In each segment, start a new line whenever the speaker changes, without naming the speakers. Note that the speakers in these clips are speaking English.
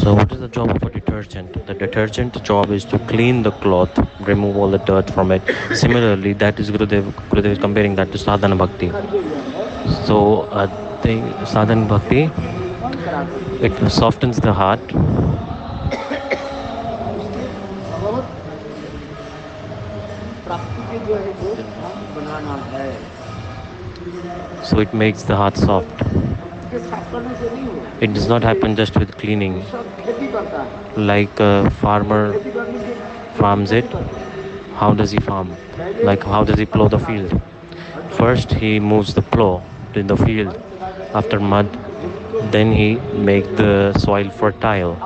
So what is the job of a detergent? The detergent job is to clean the cloth, remove all the dirt from it. Similarly, that is Gurudev is comparing that to sadhana bhakti. So the sadhana bhakti, it softens the heart. So it makes the heart soft. It does not happen just with cleaning. Like a farmer farms it. How does he farm? Like how does he plow the field? First he moves the plow in the field after mud. Then he make the soil fertile.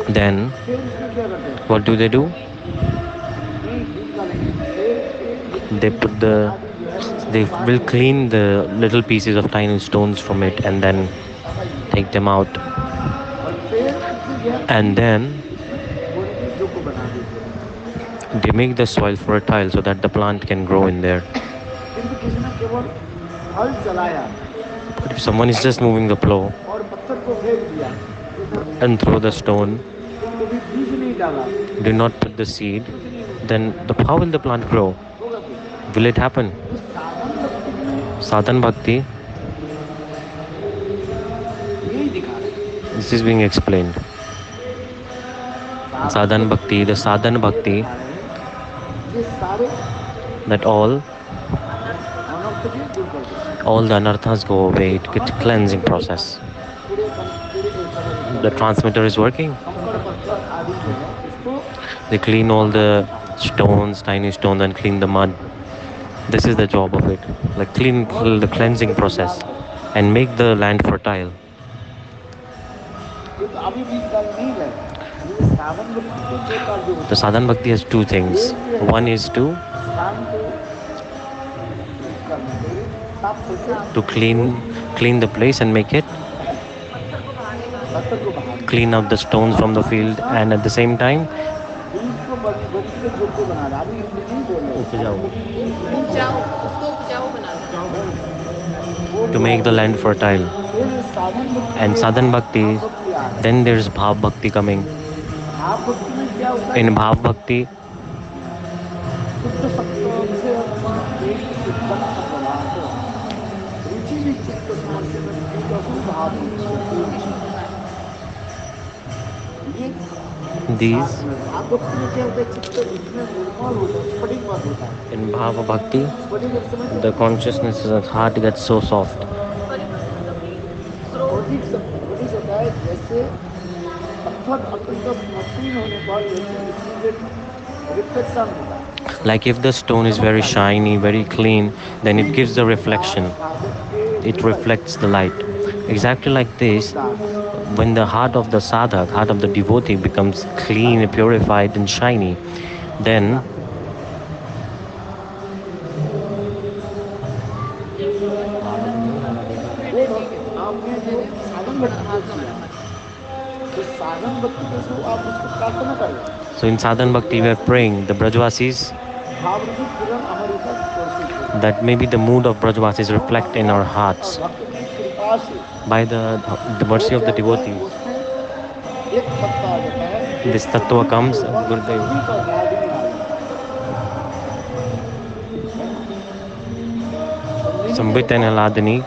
Then what do? They put they will clean the little pieces of tiny stones from it and then take them out. And then they make the soil fertile so that the plant can grow in there. But if someone is just moving the plow and throw the stone, do not put the seed, then how will the plant grow? Will it happen? Sadhan Bhakti, this is being explained. Sadhan Bhakti, the Sadhan Bhakti, that all the anarthas go away. It's cleansing process. The transmitter is working. They clean all the stones, tiny stones, and clean the mud. This is the job of it, like clean the cleansing process and make the land fertile. The sadhan bhakti has two things. One is to clean the place and make it clean out the stones from the field, and at the same time to make the land fertile. And sadhan bhakti, then there's bhav bhakti coming. In bhav bhakti, these in bhava bhakti, the consciousness of the heart gets so soft. Like if the stone is very shiny, very clean, then it gives the reflection. It reflects the light. Exactly like this, when the heart of the sadhak, heart of the devotee becomes clean, purified and shiny, then so in sadhan bhakti we are praying the Brajvasis, that maybe the mood of Brajvasis reflect in our hearts by the mercy of the devotees. This tattva comes, Gurudev. Sambit and Hiladini.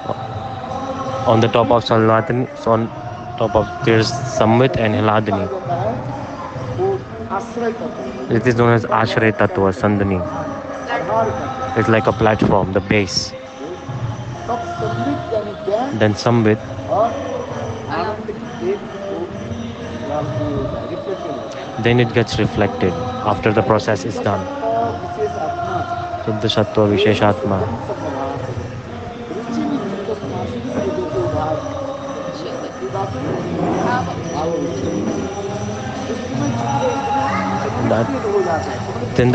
On the top of Hiladini, so on top of there's Sambit and Hiladini. It is known as Ashray Tattva, Sandani. It's like a platform, the base. Then Sambit. Then it gets reflected after the process is done. Suddha Sattva Visheshatma. Then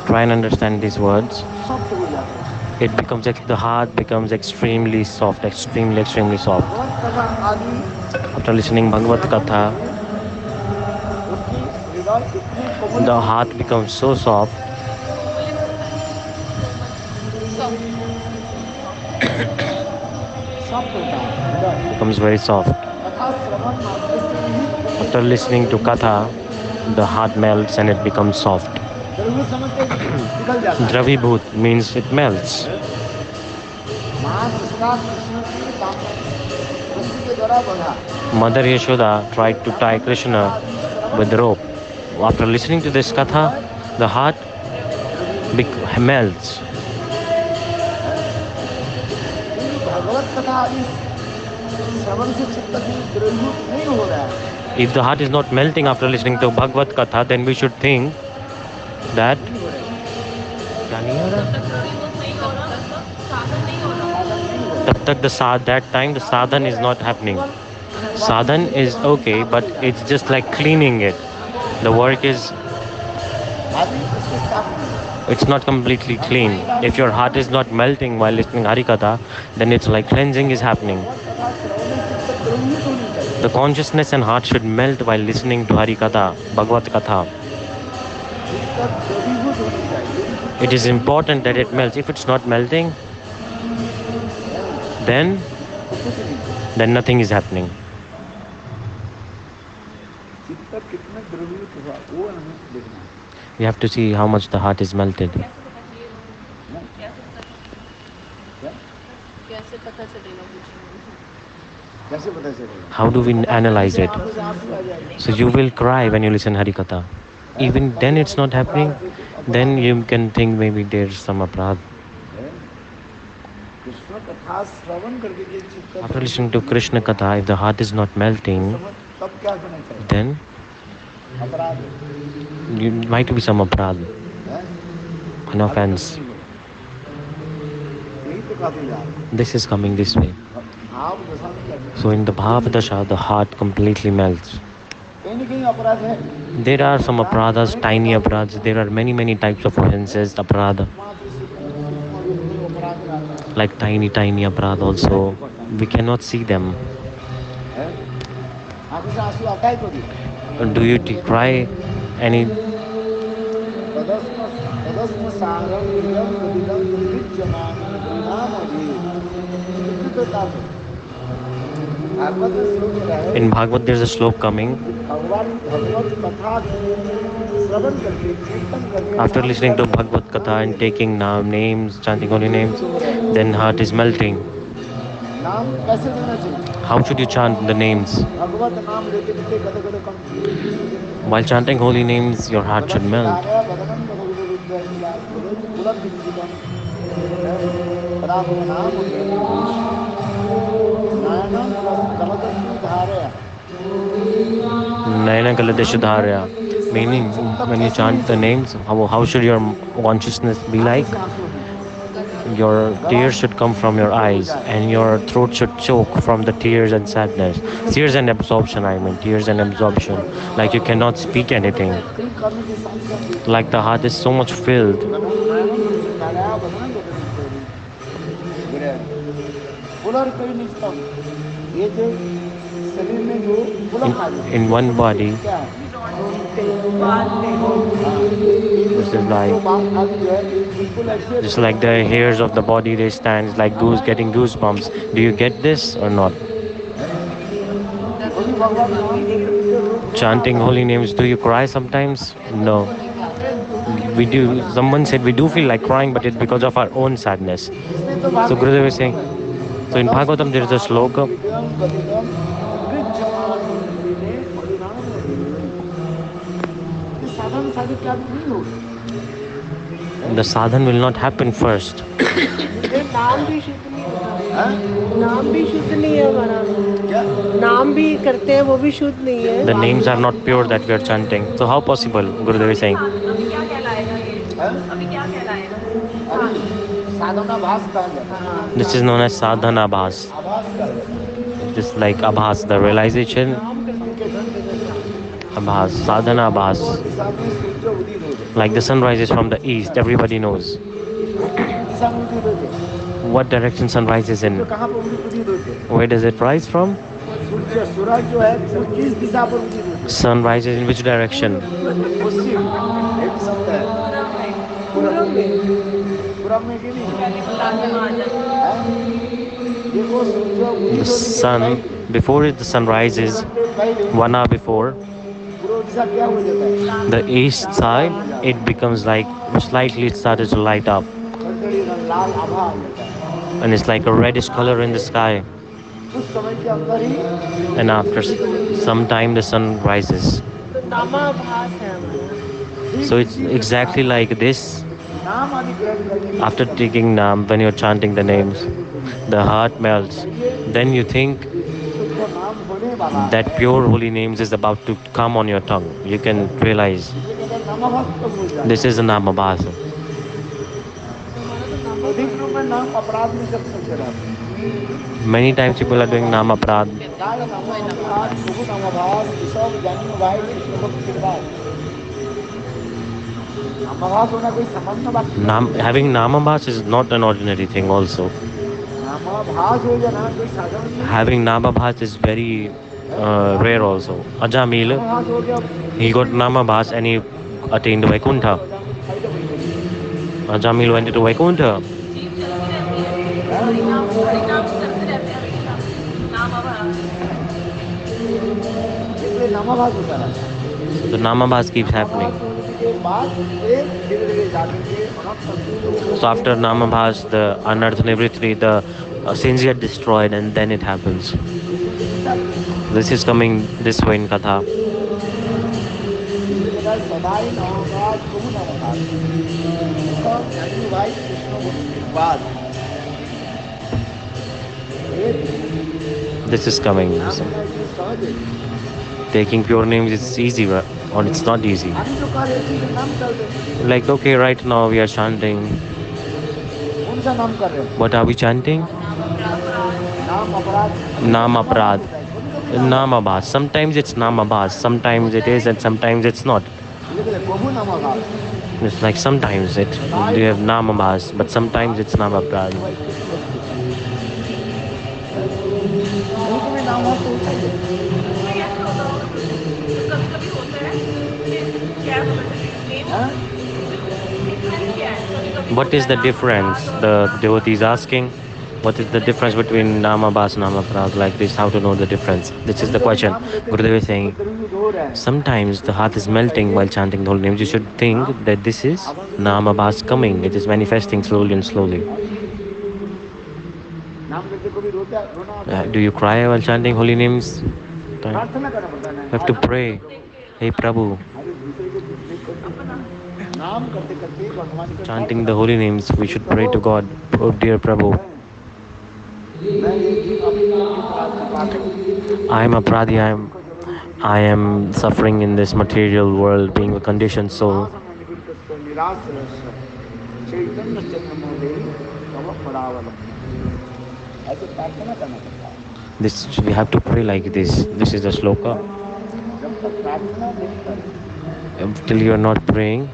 try and understand these words. It becomes the heart becomes extremely soft, extremely soft. After listening Bhagavad Katha, the heart becomes so soft becomes very soft. After listening to Katha, the heart melts and it becomes soft. Dravibhut means it melts. Mother Yashoda tried to tie Krishna with the rope. After listening to this Katha, the heart melts. If the heart is not melting after listening to Bhagavad Katha, then we should think that that time the sadhan is not happening. Sadhan is okay, but it's just like cleaning it. The work is, it's not completely clean. If your heart is not melting while listening Harikatha, then it's like cleansing is happening. The consciousness and heart should melt while listening to Harikatha, Bhagavad Katha. It is important that it melts. If it's not melting, then nothing is happening. We have to see how much the heart is melted. How do we analyze it? So you will cry when you listen Harikatha. Even then it's not happening, then you can think maybe there's some aparadha. After listening to Krishna Katha, if the heart is not melting, then you might be some aparadha. An offense. This is coming this way. So in the Bhava Dasha, the heart completely melts. There are some aparadhas, tiny aparadhas. There are many types of offenses, aparadha. Like tiny aparadha also. We cannot see them. Do you cry any? In Bhagavad there's a slok coming. After listening to Bhagavad Katha and taking names, chanting holy names, then heart is melting. How should you chant the names? While chanting holy names, your heart should melt. Nayana Kaladeshudharya, meaning when you chant the names, how should your consciousness be like? Your tears should come from your eyes and your throat should choke from the tears and sadness. Tears and absorption, tears and absorption. Like you cannot speak anything. Like the heart is so much filled. In one body, this is like, just like the hairs of the body, they stand, it's like getting goosebumps. Do you get this or not? Chanting holy names, do you cry sometimes? No. We do. Someone said we do feel like crying, but it's because of our own sadness. So Gurudev is saying, so in Bhagavatam there is a sloka. The sadhan will not happen first. The names are not pure that we are chanting. So how possible, Gurudev is saying? This is known as sadhana-bhasa. Just like abhas, the realization. Abhas, sadhana-bhasa. Like the sun rises from the east, everybody knows. What direction sun rises in? Where does it rise from? Sun rises in which direction? The sun, before the sun rises, 1 hour before, the east side, it becomes like slightly started to light up, and it's like a reddish color in the sky. And after some time, the sun rises. So it's exactly like this. After taking Nam, when you're chanting the names, the heart melts. Then you think that pure holy names is about to come on your tongue. You can realize this is a nama-abhasa. Many times people are doing nama-aparadha. Having nama-abhasa is not an ordinary thing also. Having nama-abhasa is very rare also. Ajamil, he got nama-abhasa and he attained Vaikuntha. Ajamil went to Vaikuntha. The nama-abhasa keeps happening. So after nama-abhasa, the anartha nivritti, the sins get destroyed, and then it happens. This is coming this way in Katha. This is coming. So taking pure names is easy, or it's not easy. Like, okay, right now we are chanting. What are we chanting? Nama-aparadha. Nama-abhasa. Sometimes it's nama-abhasa, sometimes it is, and sometimes it's not. It's like sometimes you have nama-abhasa, but sometimes it's nama-aparadha. What is the difference? The devotee is asking, what is the difference between nama-abhasa and nama-aparadha? Like this, how to know the difference? This is the question. Gurudev is saying, sometimes the heart is melting while chanting the holy names. You should think that this is nama-abhasa coming. It is manifesting slowly and slowly. Do you cry while chanting holy names? You have to pray. Hey Prabhu. Chanting the holy names, we should pray to God. Oh dear Prabhu, I am aparadhi. I am suffering in this material world, being a conditioned soul. This we have to pray like this. This is the sloka. Till you are not praying,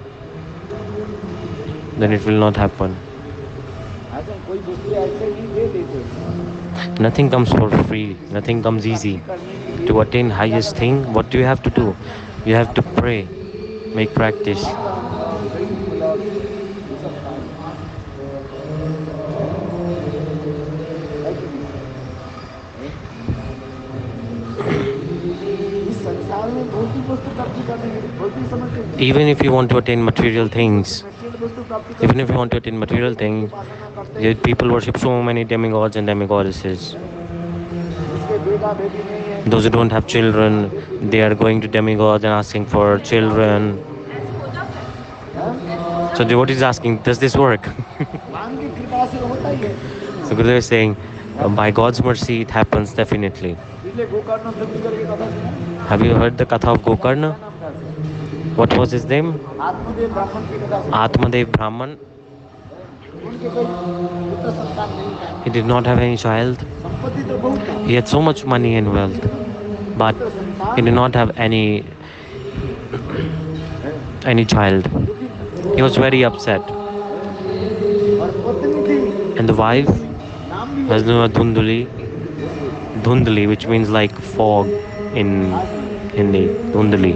then it will not happen. Nothing comes for free. Nothing comes easy. To attain highest thing, what do you have to do? You have to pray, make practice. Even if you want to attain material things, people worship so many demigods and demigoddesses. Those who don't have children, they are going to demigods and asking for children. So devotee is asking, does this work? So Gurudev is saying, by God's mercy, it happens definitely. Have you heard the Katha of Gokarna? What was his name? Atmadev Brahman. He did not have any child. He had so much money and wealth, but he did not have any child. He was very upset. And the wife has no Dhunduli, which means like fog in Hindi, Dhunduli.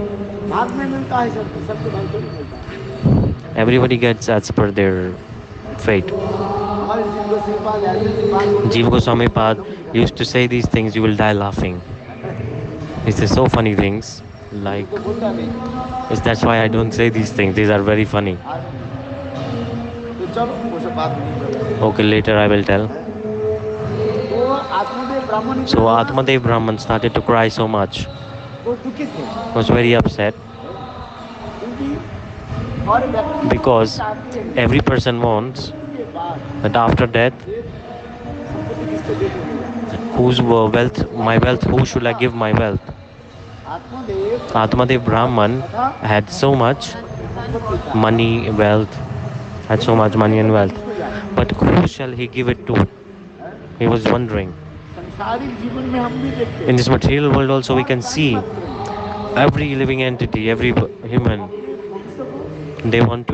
Everybody gets as per their fate. Jiva Goswami Pad used to say these things, you will die laughing. He says so funny things. Like, that's why I don't say these things. These are very funny. Okay, later I will tell. So Atmadev Brahman started to cry so much. Was very upset because every person wants that after death, whose wealth, my wealth, who should I give my wealth? Atmadev Brahman had so much money, wealth, had so much money and wealth, but who shall he give it to? He was wondering. In this material world also we can see every living entity, every human, they want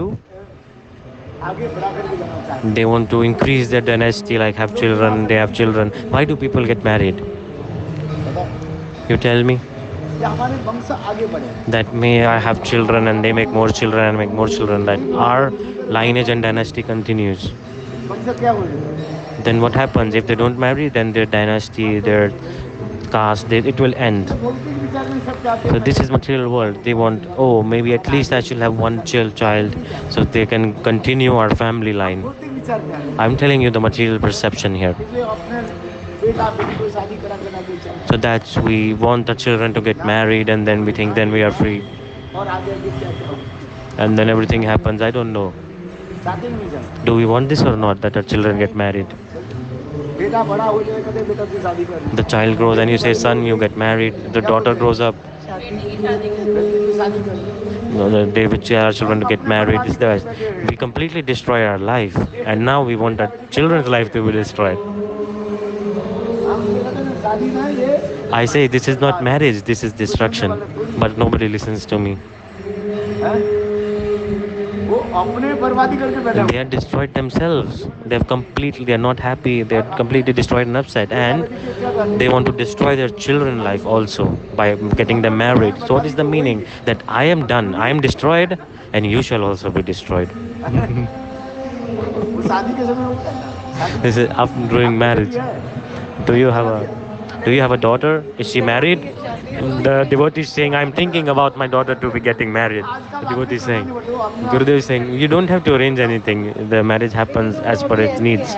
to increase their dynasty, like have children, they have children. Why do people get married? You tell me. That may I have children and they make more children and make more children, that our lineage and dynasty continues. Then what happens if they don't marry? Then their dynasty, their caste, it will end. So this is material world. They want, oh, maybe at least I should have one child so they can continue our family line. I'm telling you the material perception here. So that's, we want the children to get married and then we think then we are free. And then everything happens. I don't know. Do we want this or not, that our children get married? The child grows and you say, son, you get married. The daughter grows up. They which our children to get married. We completely destroy our life. And now we want our children's life to be destroyed. I say this is not marriage, this is destruction. But nobody listens to me. They are destroyed themselves. They are not happy. They are completely destroyed and upset, and they want to destroy their children's life also by getting them married. So what is the meaning? That I am done, I am destroyed, and you shall also be destroyed. This is after doing marriage. Do you have a daughter? Is she married? The devotee is saying, I'm thinking about my daughter to be getting married. The devotee is saying, Gurudev is saying, you don't have to arrange anything. The marriage happens as per its needs.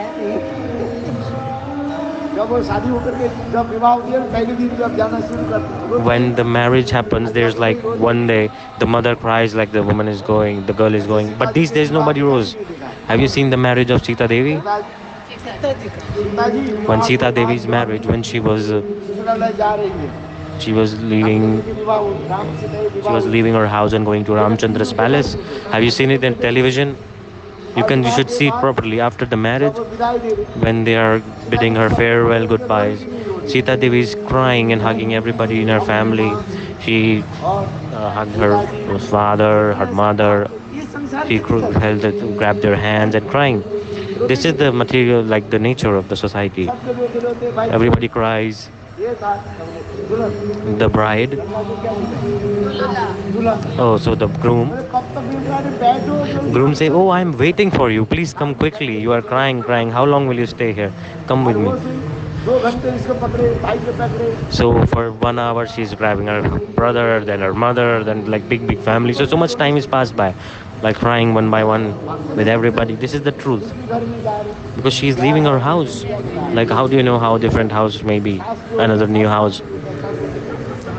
When the marriage happens, there's like one day the mother cries like the woman is going, the girl is going. But these days nobody rose. Have you seen the marriage of Sita-devi? When Sita-devi's marriage, when she was leaving her house and going to Ramachandra's palace. Have you seen it in television? You should see it properly. After the marriage, when they are bidding her farewell goodbyes, Sita-devi is crying and hugging everybody in her family. She hugged her father, her mother. She grabbed their hands and crying. This is the material, like the nature of the society. Everybody cries. The bride. Oh, so the groom say, oh, I'm waiting for you. Please come quickly. You are crying. How long will you stay here? Come with me. So for 1 hour she's grabbing her brother, then her mother, then like big family. So much time is passed by, like crying one by one with everybody. This is the truth. Because she's leaving her house. Like, how do you know how different house may be? Another new house.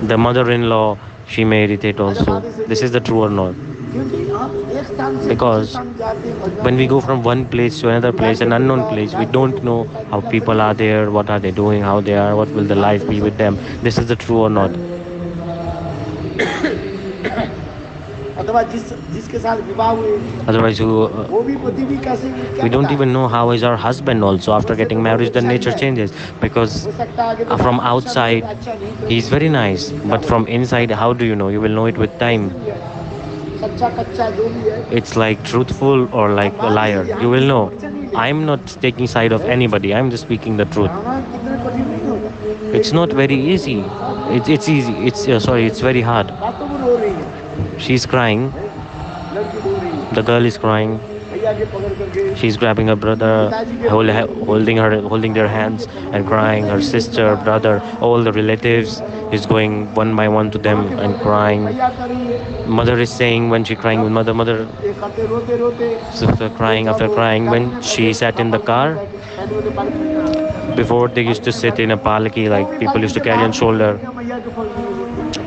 The mother-in-law, she may irritate also. This is the true or not? Because when we go from one place to another place, an unknown place, we don't know how people are there, what are they doing, how they are, what will the life be with them. This is the true or not? Otherwise, we don't even know how is our husband also. After getting married, the nature changes. Because from outside, he's very nice. But from inside, how do you know? You will know it with time. It's like truthful or like a liar. You will know. I'm not taking side of anybody. I'm just speaking the truth. It's not very easy. It's easy. It's very hard. She's crying. The girl is crying. She's grabbing her brother, holding their hands and crying. Her sister, brother, all the relatives is going one by one to them and crying. Mother is saying when she crying, mother, sister crying after crying. When she sat in the car, before they used to sit in a palaki, like people used to carry on shoulder.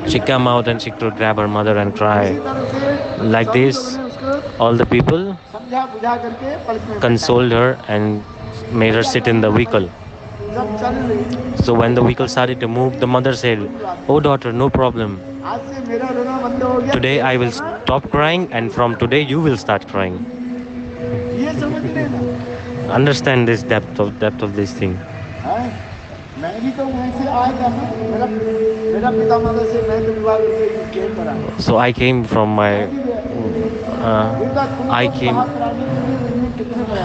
She come out and she could grab her mother and cry. Like this, all the people consoled her and made her sit in the vehicle. So when the vehicle started to move, the mother said, "Oh daughter, no problem. Today I will stop crying, and from today you will start crying." Understand this depth of this thing. So I came from my I came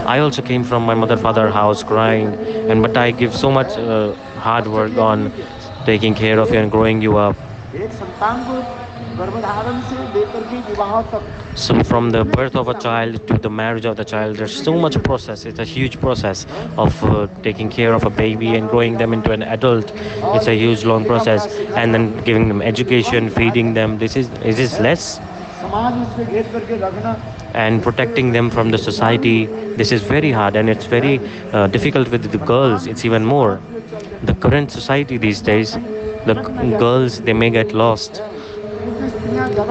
I also came from my mother father house crying, and but I give so much hard work on taking care of you and growing you up. So from the birth of a child to the marriage of the child, there's so much process. It's a huge process of taking care of a baby and growing them into an adult. It's a huge long process, and then giving them education, feeding them. This is less, and protecting them from the society. This is very hard, and it's very difficult with the girls. It's even more. The current society these days, the girls, they may get lost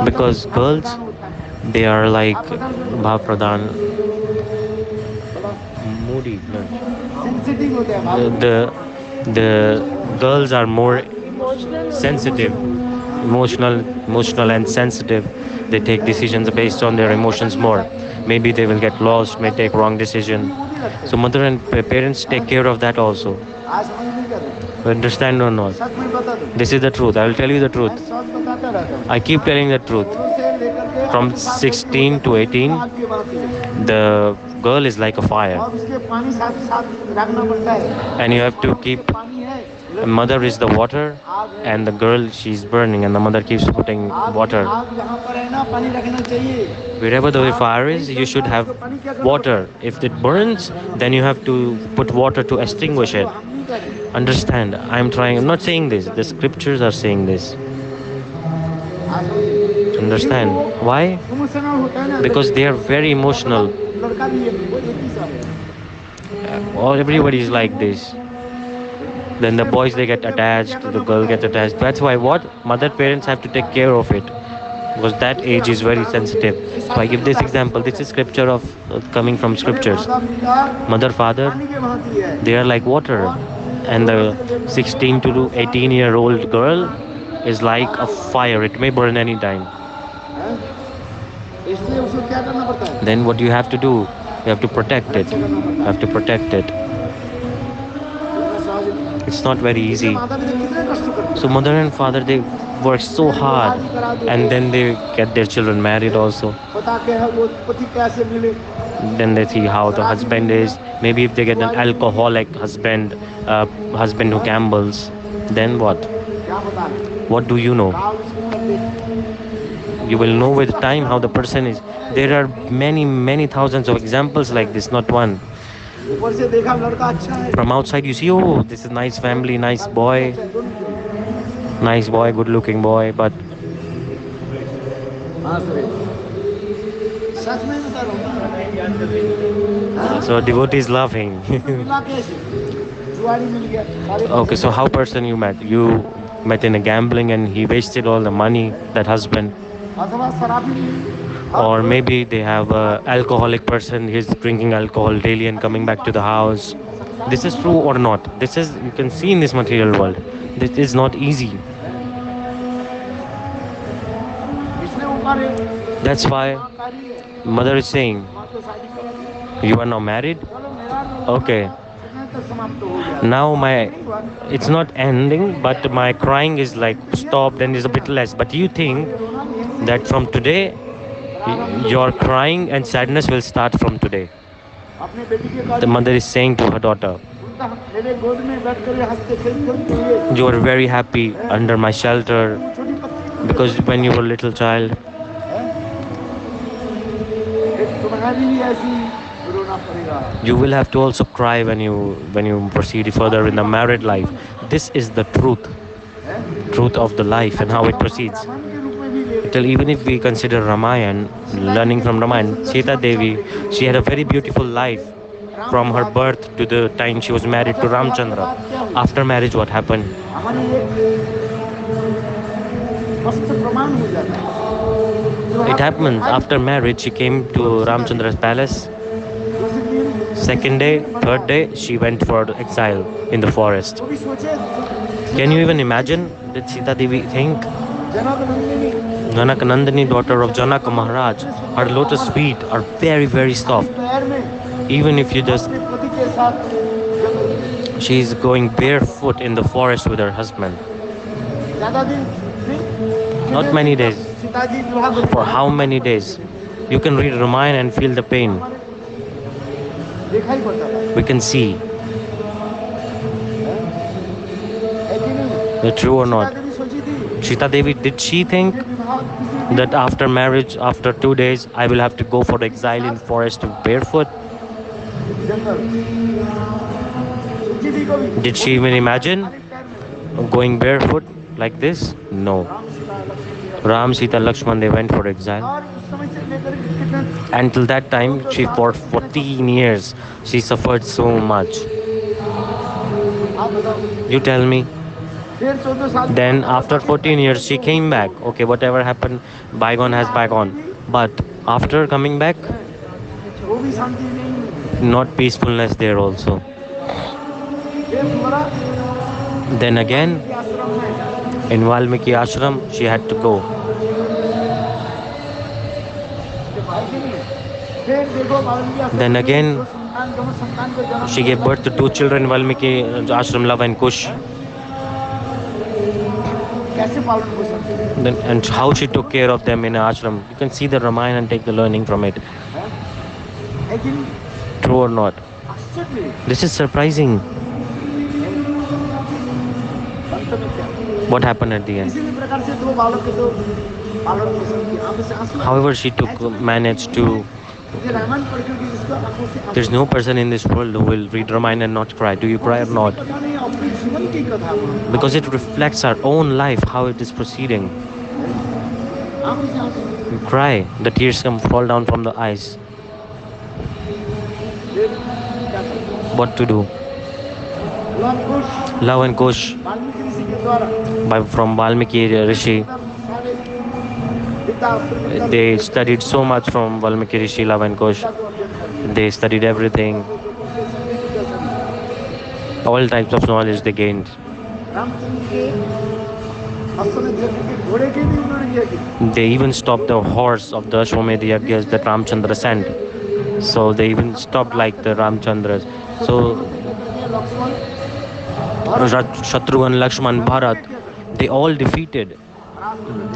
because girls, they are like Bhavpradhan, moody. No. The girls are more sensitive, emotional and sensitive. They take decisions based on their emotions more. Maybe they will get lost, may take wrong decision. So mother and parents take care of that also. Understand or not? This is the truth. I will tell you the truth. I keep telling the truth. From 16 to 18, the girl is like a fire, and you have to keep. The mother is the water, and the girl, she's burning, and the mother keeps putting water. Wherever the fire is, you should have water. If it burns, then you have to put water to extinguish it. Understand? I'm not saying this. The scriptures are saying this. Understand? Why? Because they are very emotional. Everybody is like this. Then the boys, they get attached, the girl gets attached. That's why what mother parents have to take care of it, because that age is very sensitive. So I give this example. This is scripture of coming from scriptures. Mother father, they are like water, and the 16 to 18-year-old girl is like a fire. It may burn any time. Then what you have to do? You have to protect it. You have to protect it. It's not very easy. So mother and father, they work so hard, and then they get their children married also. Then they see how the husband is. Maybe if they get an alcoholic husband, husband who gambles, then what? What do you know? You will know with time how the person is. There are many thousands of examples like this, not one. From outside you see, oh, this is a nice family, nice boy, good looking boy, but so devotee is laughing. Okay, so how person you met? You met in a gambling and he wasted all the money, that husband. Or maybe they have a alcoholic person, he's drinking alcohol daily and coming back to the house. This is true or not? This is, you can see in this material world, this is not easy. That's why mother is saying, you are now married? Okay. Now it's not ending, but my crying is like stopped and is a bit less. But you think that from today, your crying and sadness will start from today. The mother is saying to her daughter, you are very happy under my shelter, because when you were a little child, You will have to also cry when you proceed further in the married life. This is the truth of the life and how it proceeds. Till even if we consider Ramayana, learning from Ramayana, Sita Devi, she had a very beautiful life from her birth to the time she was married to Ramachandra. After marriage, what happened? It happened after marriage. She came to Ramachandra's palace. Second day, third day, she went for exile in the forest. Can you even imagine? Did Sita Devi think? Janak Nandini, daughter of Janak Maharaj, her lotus feet are very, very soft. Even if you just, she's going barefoot in the forest with her husband. Not many days. For how many days? You can read Ramayana and feel the pain. We can see. True or not? Sita Devi, did she think that after marriage, after 2 days, I will have to go for exile in forest barefoot? Did she even imagine going barefoot like this? No. Ram, Sita, Laksmana, they went for exile. Until that time, she for 14 years, she suffered so much. You tell me. Then after 14 years, she came back. Okay, whatever happened, bygone has bygone. But after coming back, not peacefulness there also. Then again, in Valmiki ashram, she had to go. Then again, she gave birth to 2 children, Valmiki ashram, Lava and Kush. Then, and how she took care of them in an ashram. You can see the Ramayana and take the learning from it. True or not? This is surprising. What happened at the end? However, she managed to. There's no person in this world who will read Ramayana and not cry. Do you cry or not? Because it reflects our own life, how it is proceeding. You cry, the tears fall down from the eyes. What to do? Love and Kush from Valmiki Rishi. They studied so much from Valmiki Rishi, Lava and Kush. They studied everything. All types of knowledge they gained. They even stopped the horse of the Ashwamedha Yajnas that Ramachandra sent. So they even stopped like the Ramachandras. So Shatrughan, Lakshman, Bharat, they all defeated.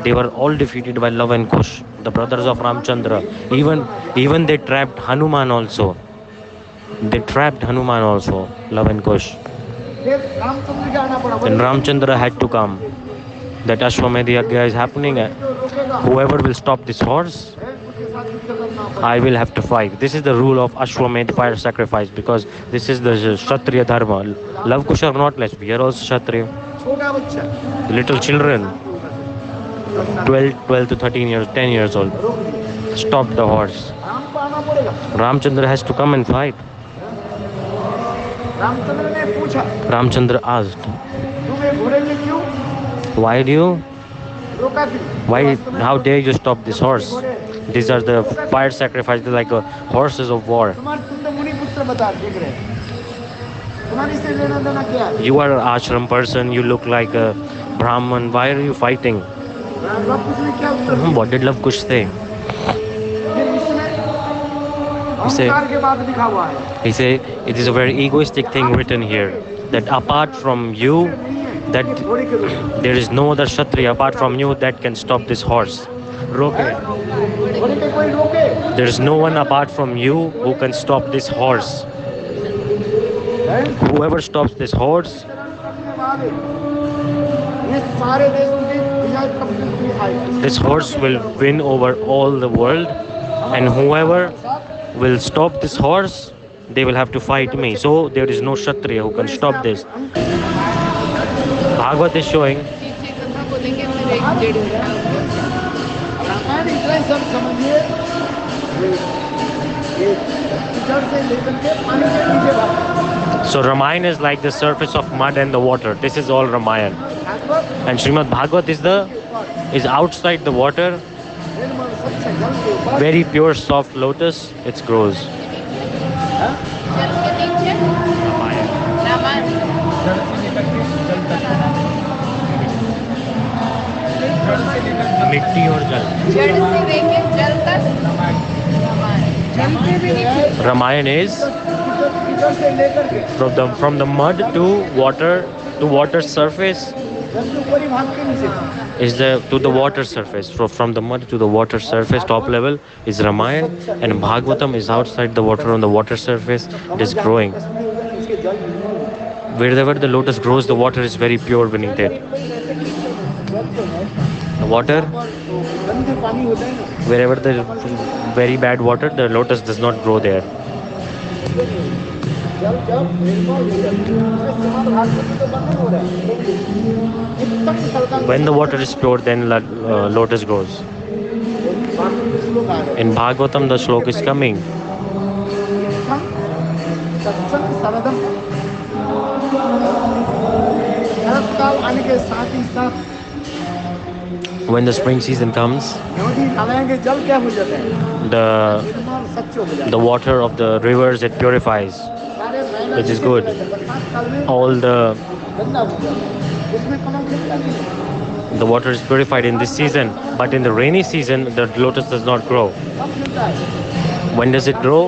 They were all defeated by Lava and Kush, the brothers of Ramachandra. Even they trapped Hanuman also. They trapped Hanuman also, Lava and Kush. Then Ramachandra had to come. That Ashwamedha Yajna is happening. Whoever will stop this horse, I will have to fight. This is the rule of Ashwamedha, fire sacrifice, because this is the Kshatriya Dharma. Love Kush are not less. We are also Kshatriya. Little children, 12 to 13 years, 10 years old, stop the horse. Ramachandra has to come and fight. Ramachandra asked, how dare you stop this horse? These are the fire sacrifices, like horses of war. You are an ashram person, you look like a Brahman, why are you fighting? What did Love Kush say? He said, it is a very egoistic thing written here, that apart from you, that there is no other Kshatriya apart from you that can stop this horse. There is no one apart from you who can stop this horse. Whoever stops this horse, this horse will win over all the world, and whoever will stop this horse, they will have to fight me. So there is no Kshatriya who can stop this. Bhagavad is showing
पीछे कथा बोलेंगे फिर एक डेढ़ घंटा
रामायण इतना सब समझिए, कीचड़ से लेकर के पानी के नीचे भाग।
So Ramayana is like the surface of mud and the water. This is all Ramayana. And Srimad Bhagavat is outside the water,
निर्मल स्वच्छ जल के ऊपर
very pure soft lotus, it grows.
जल के नीचे रामायण
जड़ से लेकर के जल तक, जड़ से लेकर के
मिट्टी और जल.
जड़ से लेके जल तक
रामायण,
रामायण जल पे भी नहीं
Ramayana is
कीचड़ से लेकर के
from the mud to water surface
जल के ऊपर ही भाग के नीचे,
is to the water surface. From the mud to the water surface, top level is Ramayana, and Bhagavatam is outside the water on the water surface. It is growing.
इसके जल निर्मल
Wherever the lotus grows, the water is very pure beneath it. The water,
गंदे पानी होता है ना,
wherever the very bad water, the lotus does not grow there.
जल जब निर्मल हो जाता है, श्रीमद् भागवत तो बंद हो रहा है, एकदम Salka
When the water is pure, then lotus grows.
श्लोक आ गए।
In Bhagavatam, the shlok is coming.
सत्संग सरदम, शरत काल आने के साथ ही साथ
When the spring season comes,
नदी नालाएं के जल क्या हो जाते हैं,
the
निर्मल सच्च हो जाते
the water of the rivers, it purifies.
हैं,
which is good.
बरसात काल में
All the
गंदा हो जाता है, उसमें कमल खिलता नहीं,
water is purified in this season, but in the rainy season, the lotus does not grow.
कब खिलता है,
When does it grow?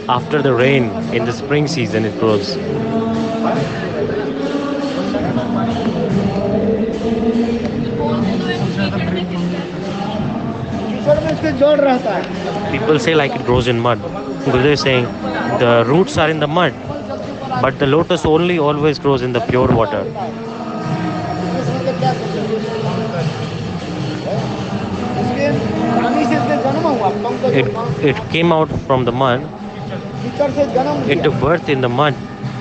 After the rain, in the spring season, it grows.
कीचड़ में इसके जोड़ रहता है,
People say like it grows in mud. Gurudev is saying the roots are in the mud, but the lotus only always grows in the pure water.
इसमें तो क्या समझे? इसके पानी से इसके जन्म हुआ, Pankaj
It came out from the mud.
कीचड़ से जन्म
It took birth in the mud.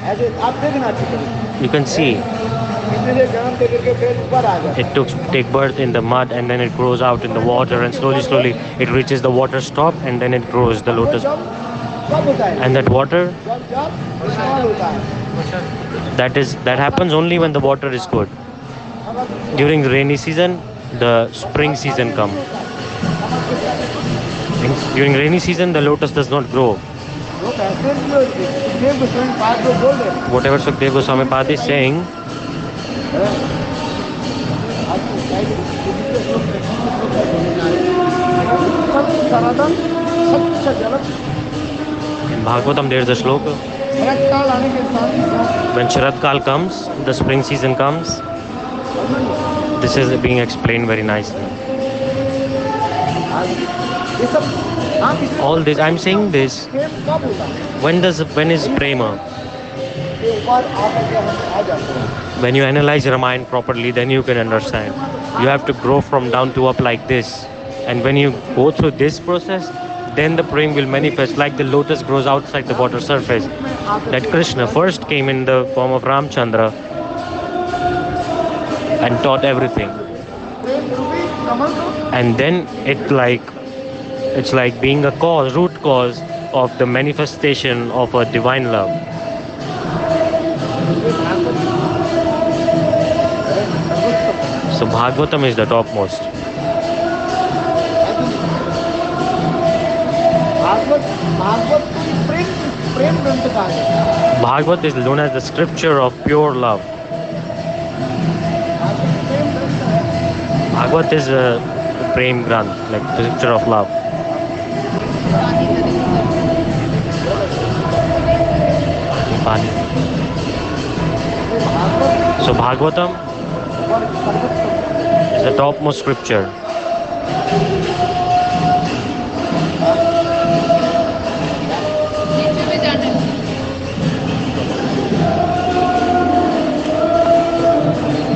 ऐसे आप देखना चाहिए,
You can see
किसी से जन्म दे करके फिर ऊपर आ जाए,
it take birth in the mud, and then it grows out in the water, and slowly it reaches the water stop, and then it grows the lotus.
कब होता है,
And that water,
जब विशाल होता है,
that happens only when the water is good. During the rainy season, the spring season comes. During rainy season, the lotus does not grow.
वो कहते हैं कि सुखदेव गोस्वामी पाद जो बोल रहे हैं,
Whatever Sukhdev Goswami Pad is saying,
सरदम स्वच्छ जल,
in Bhagavatam there is a shloka.
शरत काल आने के साथ ही साथ
When Sharat Kal comes, the spring season comes, this is being explained very nicely.
ये सब आप इसे
All this, I'm saying this,
प्रेम कब होता है,
when is prema?
के ऊपर आकर के हम आ जाते हैं,
When you analyze Ramayana properly, then you can understand. You have to grow from down to up like this. And when you go through this process, then the prema will manifest like the lotus grows outside the water surface. That Krishna first came in the form of Ramachandra and taught everything.
प्रेम रूपी कमल को
And then it's like being a root cause of the manifestation of a divine love. So Bhagavatam is the topmost.
Bhagavat Bhagavat प्रेम प्रेम ग्रंथ का है,
Bhagavat is known as the scripture of pure love.
Bhagavat प्रेम ग्रंथ है,
Bhagavat is a prem granth, like the scripture of love. Pani. So Bhagavatam
और सर्वोत्तम
is the topmost scripture.